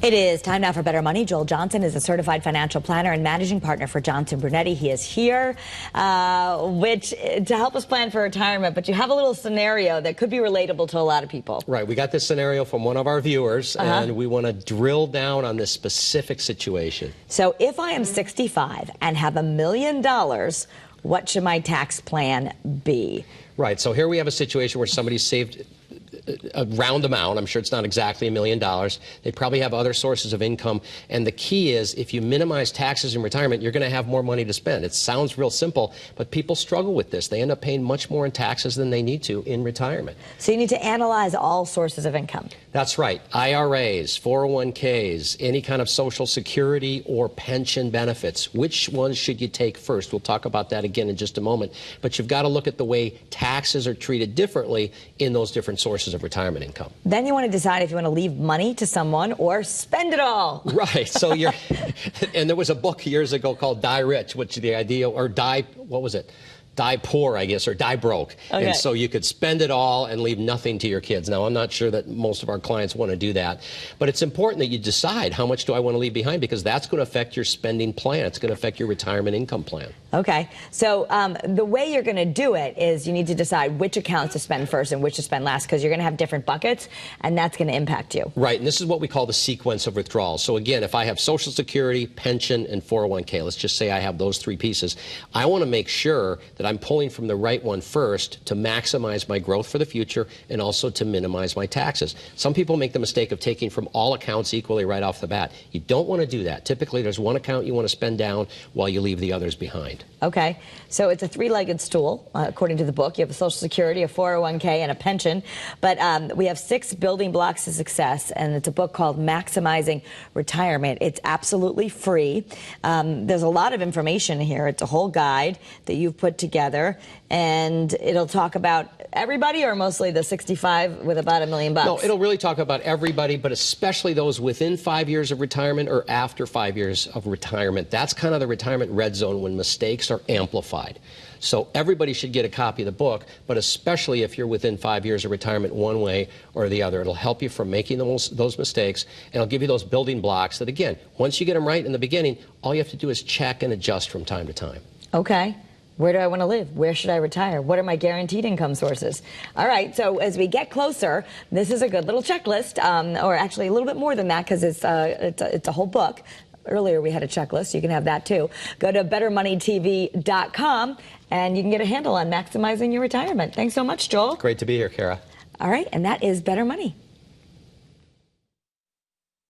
It is time now for Better Money. Joel Johnson is a certified financial planner and managing partner for Johnson Brunetti. He is here to help us plan for retirement, but you have a little scenario that could be relatable to a lot of people. Right. We got this scenario from one of our viewers, and we want to drill down on this specific situation. So if I am 65 and have $1 million, what should my tax plan be? Right. So here we have a situation where somebody's saved a round amount. I'm sure it's not exactly $1 million. They probably have other sources of income. And the key is, if you minimize taxes in retirement, you're going to have more money to spend. It sounds real simple, but people struggle with this. They end up paying much more in taxes than they need to in retirement. So you need to analyze all sources of income. That's right. IRAs, 401ks, any kind of Social Security or pension benefits. Which ones should you take first? We'll talk about that again in just a moment. But you've got to look at the way taxes are treated differently in those different sources of retirement income. Then you want to decide if you want to leave money to someone or spend it all. Right. So you're, and there was a book years ago called Die Rich, which the idea, or Die, what was it? Die poor, I guess, or die broke. Okay. And so you could spend it all and leave nothing to your kids. Now, I'm not sure that most of our clients want to do that, but it's important that you decide how much do I want to leave behind, because that's going to affect your spending plan. It's going to affect your retirement income plan. Okay. So the way you're going to do it is you need to decide which accounts to spend first and which to spend last, because you're going to have different buckets, and that's going to impact you. Right. And this is what we call the sequence of withdrawals. So again, if I have Social Security, pension, and 401k, let's just say I have those three pieces, I want to make sure that I'm pulling from the right one first to maximize my growth for the future and also to minimize my taxes. Some people make the mistake of taking from all accounts equally right off the bat. You don't want to do that. Typically, there's one account you want to spend down while you leave the others behind. Okay. So it's a three-legged stool, according to the book. You have a Social Security, a 401k, and a pension. But we have 6 building blocks to success, and it's a book called Maximizing Retirement. It's absolutely free. There's a lot of information here. It's a whole guide that you've put together, and it'll talk about everybody, or mostly the 65 with about $1 million? No, it'll really talk about everybody, but especially those within 5 years of retirement or after 5 years of retirement. That's kind of the retirement red zone when mistakes are amplified. So everybody should get a copy of the book, but especially if you're within 5 years of retirement one way or the other. It'll help you from making those mistakes, and it'll give you those building blocks that, again, once you get them right in the beginning, all you have to do is check and adjust from time to time. Okay. Where do I want to live? Where should I retire? What are my guaranteed income sources? All right, so as we get closer, this is a good little checklist, or actually a little bit more than that, because it's a whole book. Earlier we had a checklist. You can have that too. Go to BetterMoneyTV.com, and you can get a handle on maximizing your retirement. Thanks so much, Joel. Great to be here, Kara. All right, and that is Better Money.